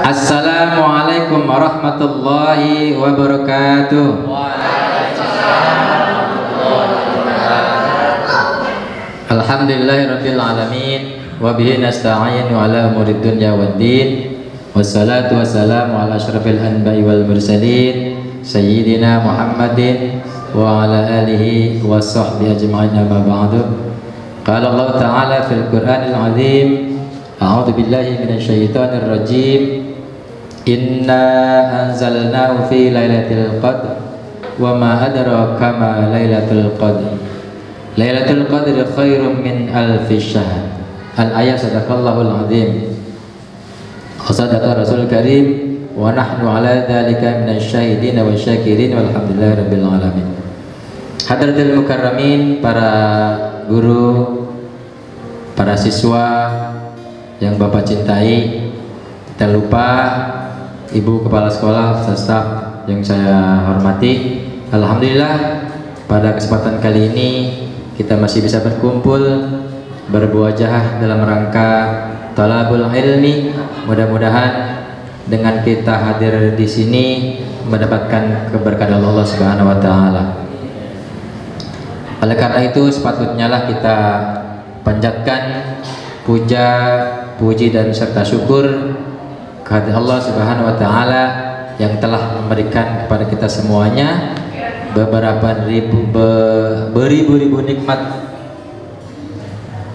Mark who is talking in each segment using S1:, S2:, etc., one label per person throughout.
S1: Assalamualaikum warahmatullahi wabarakatuh. Alhamdulillahirabbil alamin wa bihi nasta'in ala umurid dunya waddin. Wassalatu wassalamu ala asyrafil anbiya'i wal mursalin sayyidina Muhammadin wa ala alihi wa sahbihi ajma'in, amma ba'du. Qala Allah ta'ala fil Qur'anil azim, a'udzu billahi minasyaitonir rajim. Inna anzalnahu fi lailatul qadr wa ma adraka ma lailatul qadr. Lailatul qadri khairum min alfi syahr. Al-ayat. Sadaqallahul azim wa sadaqa rasul karim wa nahnu ala dzalika minasyahidin wa syakirin walhamdulillahi rabbil alamin. Hadratul mukarramin, para guru, para siswa yang Bapak cintai, tidak lupa Ibu Kepala Sekolah, staf yang saya hormati. Alhamdulillah pada kesempatan kali ini kita masih bisa berkumpul, berbuajah dalam rangka talabul ilmi. Mudah-mudahan dengan kita hadir di sini mendapatkan keberkahan Allah Subhanahu wa taala. Oleh karena itu sepatutnya lah kita panjatkan puja, puji dan serta syukur kehadirat Allah Subhanahu wa taala yang telah memberikan kepada kita semuanya beribu-ribu nikmat,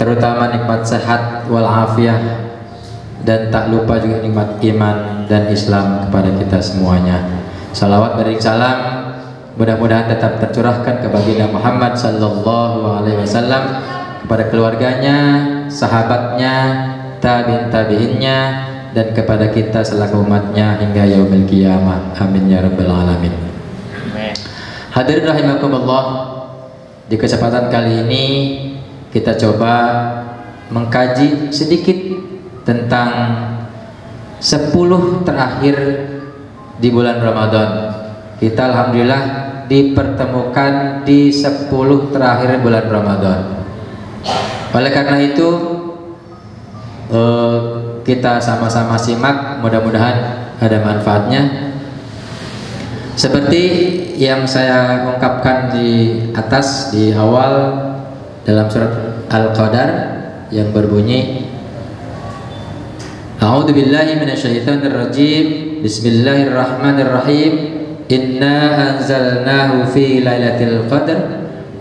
S1: terutama nikmat sehat wal afiah, dan tak lupa juga nikmat iman dan Islam kepada kita semuanya. Salawat beri salam mudah-mudahan tetap tercurahkan ke baginda Muhammad sallallahu alaihi wasallam, kepada keluarganya, sahabatnya, tabi'innya, dan kepada kita selaku umatnya hingga yaumil qiyamah. Amin ya rabbal alamin. Hadirin rahimakumullah, di kesempatan kali ini kita coba mengkaji sedikit tentang 10 terakhir di bulan Ramadan. Kita alhamdulillah dipertemukan di 10 terakhir bulan Ramadan. Oleh karena itu kita sama-sama simak, mudah-mudahan ada manfaatnya. Seperti yang saya ungkapkan di atas, di awal dalam surat Al-Qadar yang berbunyi, A'udzu billahi minasyaitonir rajim. Bismillahirrahmanirrahim. Inna anzalnahu fi lailatul qadr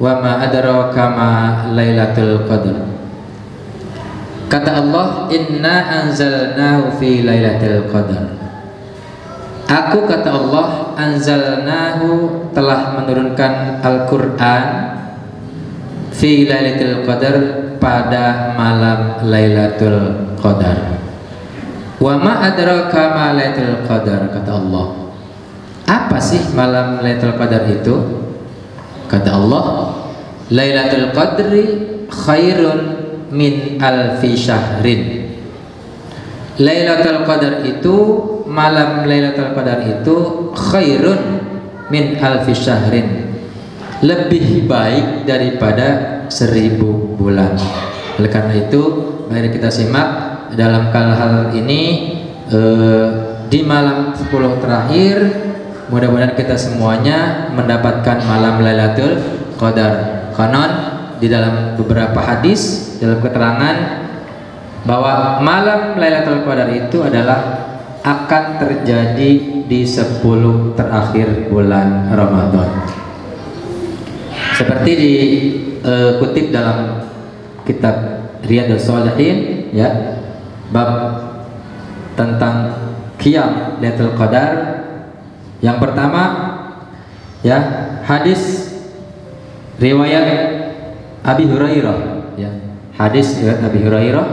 S1: wa ma adraka ma lailatul qadr. Kata Allah, inna anzalnahu fi lailatul qadr. Aku, kata Allah, anzalnahu, telah menurunkan Al-Quran, fi lailatul qadr, pada malam Lailatul Qadar. Wa ma adraka ma lailatul qadar, kata Allah. Apa sih malam Lailatul Qadar itu? Kata Allah, Lailatul Qadri khairun min alfi syahrin. Lailatul Qadar itu, malam Lailatul Qadar itu khairun min alfi syahrin, lebih baik daripada 1000 bulan. Oleh karena itu mari kita simak dalam hal ini di malam 10 terakhir. Mudah-mudahan kita semuanya mendapatkan malam Lailatul Qadar. Konon di dalam beberapa hadis, dalam keterangan bahwa malam Lailatul Qadar itu adalah akan terjadi di 10 terakhir bulan Ramadan. Seperti dikutip dalam kitab Riyadhus Shalihin, ya, bab tentang qiyam Lailatul Qadar. Yang pertama, ya, hadis riwayat Abi Hurairah, ya, hadis riwayat Abi Hurairah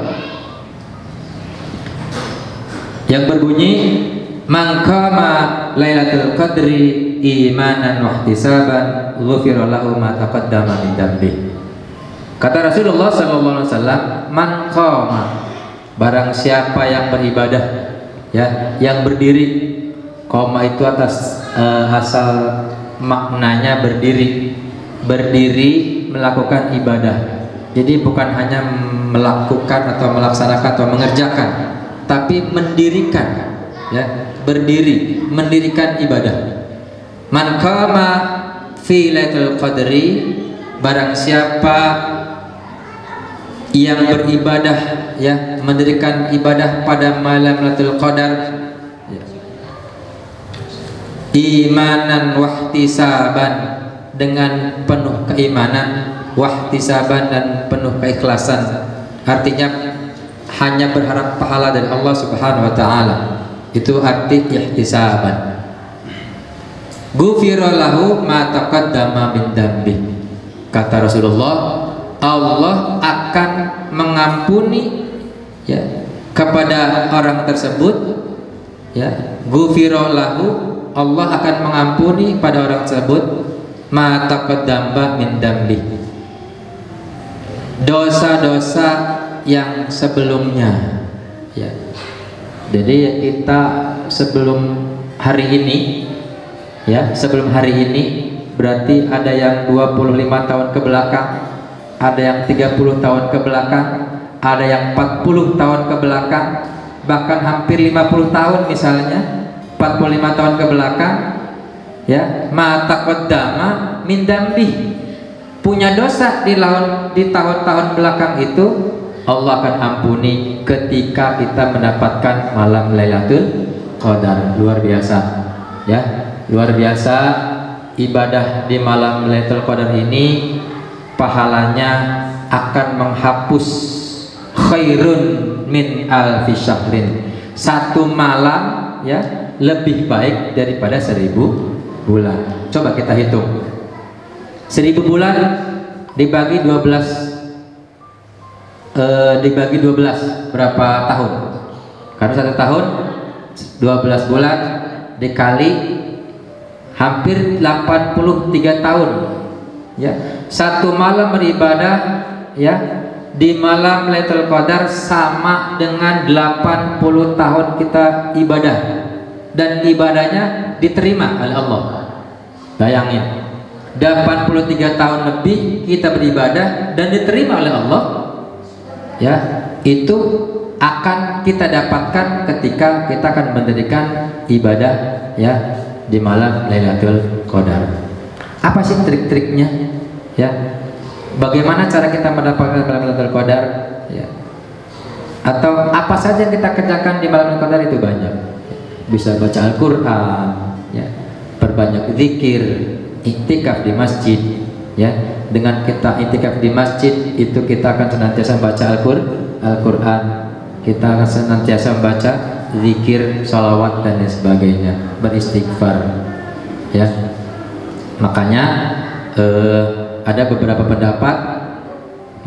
S1: yang berbunyi, man qama Lailatul Qadri imanan wa ihtisaban ghufira lahu ma taqaddama min dzambi. Kata Rasulullah sallallahu alaihi wasallam, man qama, barang siapa yang beribadah, ya, yang berdiri. Qama itu atas asal maknanya berdiri, berdiri melakukan ibadah. Jadi bukan hanya melakukan atau melaksanakan atau mengerjakan, tapi mendirikan ya, berdiri, mendirikan ibadah. Man qama fi lailatul qadri, barang siapa yang beribadah, ya, mendirikan ibadah pada malam Lailatul Qadar, ya, imanan wahtisaban, dengan penuh keimanan, wahtisaban, dan penuh keikhlasan. Artinya hanya berharap pahala dari Allah Subhanahu wa taala. Itu arti ihtisaban. Ghufira lahu ma taqaddama min dzambi. Kata Rasulullah, Allah akan mengampuni, ya, kepada orang tersebut, ya, ghufira lahu, Allah akan mengampuni pada orang tersebut ma taqaddama min dzambi, dosa-dosa yang sebelumnya, ya. Jadi kita sebelum hari ini, ya, sebelum hari ini berarti ada yang 25 tahun ke belakang, ada yang 30 tahun ke belakang, ada yang 40 tahun ke belakang, bahkan hampir 50 tahun misalnya, 45 tahun ke belakang, ya, ma taqaddama min dzambi, punya dosa di tahun-tahun belakang itu Allah akan ampuni ketika kita mendapatkan malam Lailatul Qadar. Luar biasa, ya, luar biasa. Ibadah di malam Lailatul Qadar ini pahalanya akan menghapus khairun min alfi syahrin, satu malam, ya, lebih baik daripada 1000 bulan. Coba kita hitung, 1000 bulan dibagi 12 berapa tahun? Karena 1 tahun 12 bulan dikali hampir 83 tahun, ya. Satu malam beribadah, ya, di malam Lailatul Qadar sama dengan 80 tahun kita ibadah, dan ibadahnya diterima oleh Allah. Bayangin, 83 tahun lebih kita beribadah dan diterima oleh Allah, ya. Itu akan kita dapatkan ketika kita akan mendirikan ibadah, ya, di malam Lailatul Qadar. Apa sih trik-triknya, ya? Bagaimana cara kita mendapatkan malam Lailatul Qadar, ya? Atau apa saja yang kita kerjakan di malam Lailatul Qadar itu banyak. Bisa baca Al-Qur'an, ya, perbanyak zikir, iktikaf di masjid, ya. Dengan kita iktikaf di masjid itu kita akan senantiasa baca Al-Qur'an, kita akan senantiasa membaca zikir, salawat, dan lain sebagainya, beristighfar, ya. Makanya ada beberapa pendapat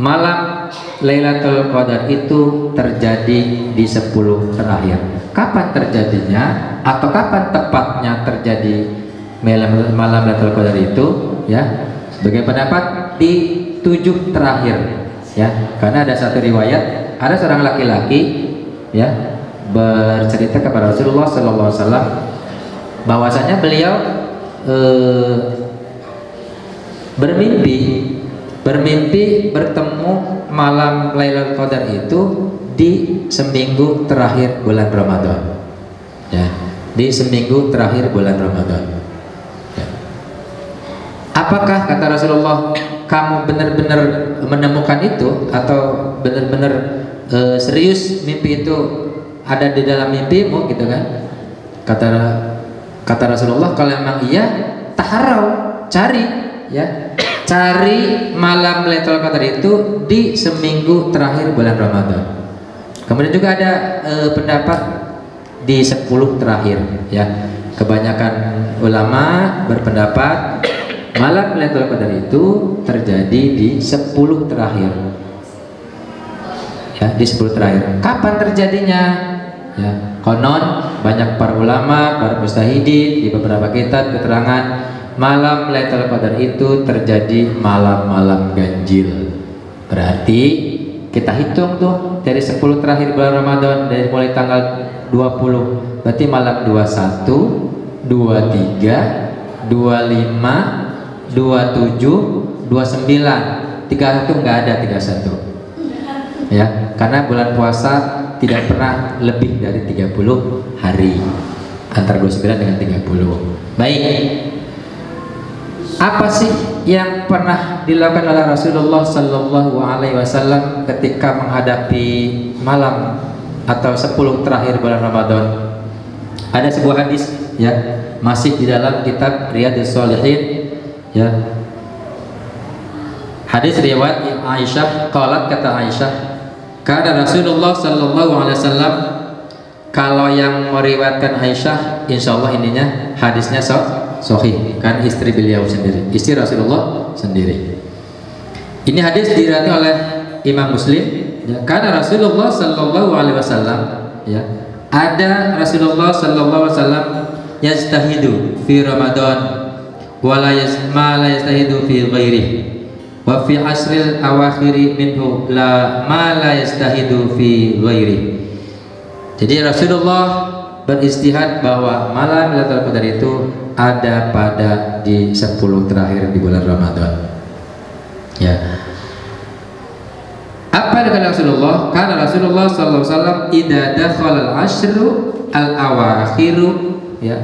S1: malam Lailatul Qadar itu terjadi di 10 terakhir. Kapan terjadinya atau kapan tepatnya terjadi malam Lailatul Qadar itu, ya, sebagai pendapat di 7 terakhir, ya. Karena ada satu riwayat, ada seorang laki-laki, ya, bercerita kepada Rasulullah SAW bahwasanya beliau bermimpi bertemu malam Lailatul Qadar itu di seminggu terakhir bulan Ramadan, ya, di seminggu terakhir bulan Ramadan, ya. Apakah, kata Rasulullah, kamu benar-benar menemukan itu atau benar-benar serius mimpi itu ada di dalam mimpimu, gitu kan? Kata Rasulullah, kalau memang iya, taharau, cari, ya, cari malam Lailatul Qadar itu di seminggu terakhir bulan Ramadan. Kemudian juga ada pendapat di 10 terakhir, ya. Kebanyakan ulama berpendapat malam Lailatul Qadar itu terjadi di 10 terakhir, ya, di 10 terakhir. Kapan terjadinya? Ya, konon banyak para ulama, para mujtahidin di beberapa kitab keterangan malam Lailatul Qadar itu terjadi malam-malam ganjil. Berarti kita hitung tuh dari 10 terakhir bulan Ramadan, dari mulai tanggal 20, berarti malam 21, 23, 25, 27, 29, 31 nggak ada 31, ya, karena bulan puasa tidak pernah lebih dari 30 hari, antara 29 dengan 30. Baik, apa sih yang pernah dilakukan oleh Rasulullah Sallallahu Alaihi Wasallam ketika menghadapi malam atau 10 terakhir bulan Ramadan? Ada sebuah hadis ya, masih di dalam kitab Riyadhus Shalihin ya. Hadis riwayat Aisyah, qalat, kata Aisyah, karena Rasulullah Sallallahu Alaihi Wasallam, kalau yang meriwayatkan Aisyah, insya Allah ininya hadisnya sahih, kan istri beliau sendiri, istri Rasulullah sendiri. Ini hadis diriwayatkan oleh Imam Muslim. Ya, karena Rasulullah Sallallahu Alaihi Wasallam, ya, ada Rasulullah Sallallahu Alaihi Wasallam yajtahidu fi Ramadan, wala ma la yajtahidu fi ghairihi. Wa fi asril awakhiri minhu la ma la yastahidu fi ghairi. Jadi Rasulullah beristihad bahwa malam Lailatul Qadar itu ada pada di 10 terakhir di bulan Ramadan. Ya. Apa yang dikatakan Rasulullah? Karena Rasulullah sallallahu alaihi wasallam idza dakhala al-ashru al-awakhiru, ya.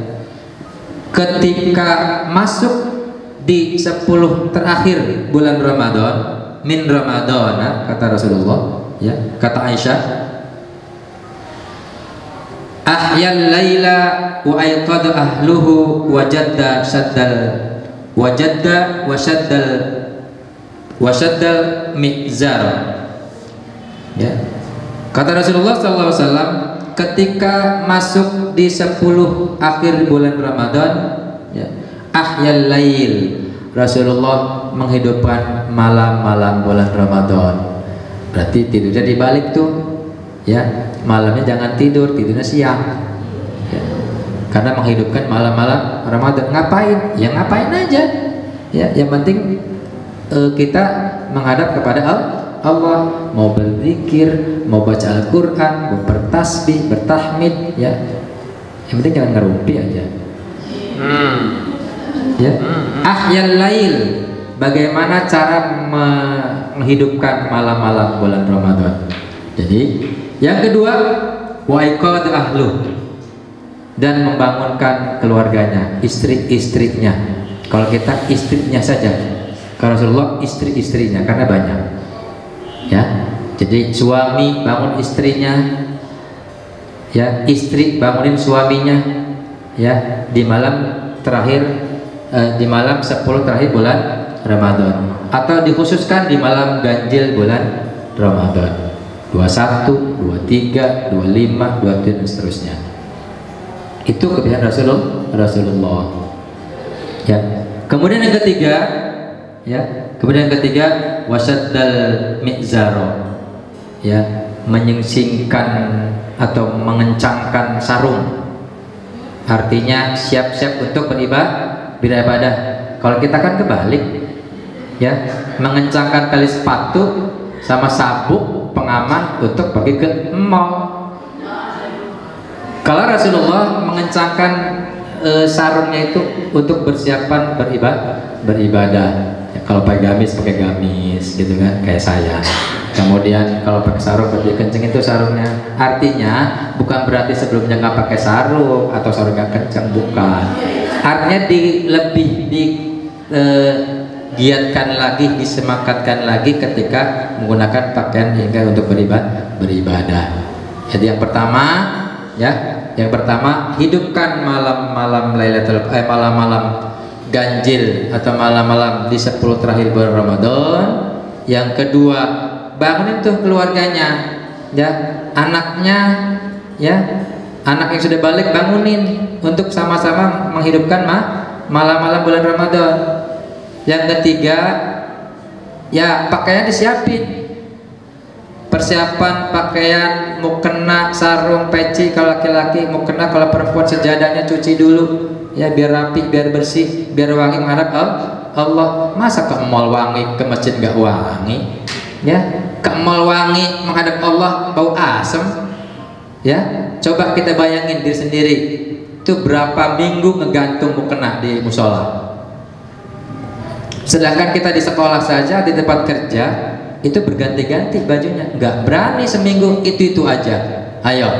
S1: Ketika masuk di 10 terakhir bulan Ramadan, min Ramadana, kata Rasulullah, ya, kata Aisyah, ahyal laila wa ayqad ahluhu wajadda wasaddal mizar, ya, kata Rasulullah sallallahu alaihi wasallam, ketika masuk di 10 akhir bulan Ramadan, ya, ahyal lail, Rasulullah menghidupkan malam-malam bulan Ramadan. Berarti tidurnya dibalik tuh, ya, malamnya jangan tidur, tidurnya siang, ya. Karena menghidupkan malam-malam Ramadan. Ngapain? Ya ngapain aja, ya, yang penting kita menghadap kepada Allah, mau berzikir, mau baca Al-Quran, mau bertasbih, bertahmid, ya, yang penting jangan ngerumpi aja. Ya, ahyal lail, bagaimana cara menghidupkan malam-malam bulan Ramadan. Jadi yang kedua, waiqad ahlu, dan membangunkan keluarganya, istri-istrinya. Kalau kita istrinya saja, kalau Rasulullah istri-istrinya, karena banyak, ya. Jadi suami bangun istrinya, ya, istri bangunin suaminya, ya, di malam terakhir, di malam 10 terakhir bulan Ramadan, atau dikhususkan di malam ganjil bulan Ramadan, 21, 23, 25, 27 dan seterusnya. Itu kebiasaan Rasulullah. Ya. Kemudian yang ketiga, ya, kemudian yang ketiga, wasaddal mizaro, ya, menyingsingkan atau mengencangkan sarung. Artinya siap-siap untuk beribadah. Kalau kita kan kebalik, ya, mengencangkan tali sepatu sama sabuk pengaman untuk pergi ke mall. Kalau Rasulullah mengencangkan sarungnya itu untuk bersiapan beribadah. Ya, kalau pakai gamis gitu kan, kayak saya. Kemudian kalau pakai sarung berarti kenceng itu sarungnya. Artinya bukan berarti sebelumnya nggak pakai sarung atau sarungnya kenceng, bukan. Artinya giatkan lagi, disemangatkan lagi ketika menggunakan pakaian hingga untuk beribadah. Jadi yang pertama, ya, yang pertama hidupkan malam-malam malam-malam ganjil atau malam-malam di 10 terakhir bulan Ramadan. Yang kedua, bangunin tuh keluarganya, ya, anaknya, ya, anak yang sudah balik bangunin untuk sama-sama menghidupkan malam-malam bulan Ramadan. Yang ketiga, ya, pakaian disiapin, persiapan pakaian, mukena, sarung, peci kalau laki-laki, mukena kalau perempuan sejadahnya cuci dulu, ya, biar rapi, biar bersih, biar wangi menghadap Allah. Masa ke mall wangi, ke masjid nggak wangi, ya, ke mall wangi menghadap Allah bau asem, ya. Coba kita bayangin diri sendiri, itu berapa minggu ngegantung mukena di musola. Sedangkan kita di sekolah saja, di tempat kerja itu berganti-ganti bajunya, nggak berani seminggu itu aja. Ayo,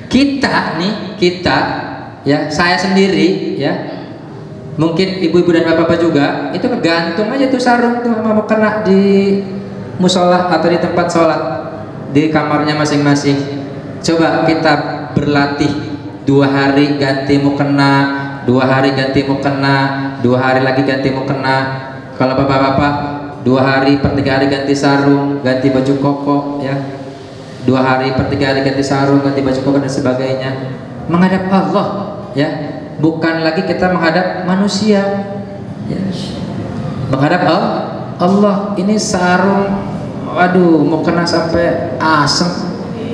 S1: kita nih, kita ya, saya sendiri ya, mungkin ibu-ibu dan bapak-bapak juga, itu ngegantung aja tuh sarung tuh mau kena di musola atau di tempat sholat, di kamarnya masing-masing. Coba kita berlatih 2 hari ganti mukena, 2 hari ganti mukena, 2 hari lagi ganti mukena. Kalau bapak-bapak 2 hari per 3 hari ganti sarung, ganti baju koko ya, 2 hari per 3 hari ganti sarung, ganti baju koko dan sebagainya, menghadap Allah ya, bukan lagi kita menghadap manusia ya. Menghadap Allah. Ini sarung, waduh, mau kena sampai asem,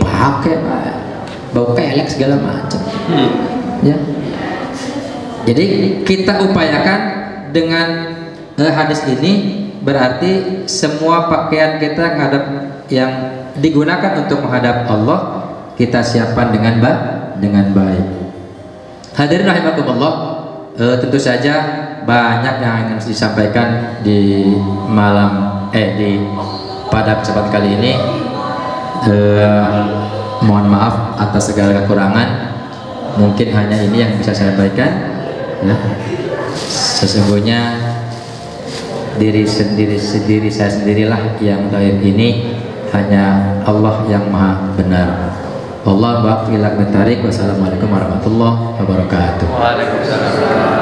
S1: pakai bau kelek segala macam ya. Jadi kita upayakan dengan hadis ini, berarti semua pakaian kita menghadap yang digunakan untuk menghadap Allah kita siapkan dengan baik. Hadirin rahimakumullah, tentu saja banyak yang ingin disampaikan di pada kesempatan kali ini. Mohon maaf atas segala kekurangan. Mungkin hanya ini yang bisa saya sampaikan ya. Sesungguhnya diri saya sendirilah yang gaib ini, hanya Allah yang maha benar. Allah baqilak bentarik. Wassalamualaikum warahmatullahi wabarakatuh.
S2: Waalaikumsalam.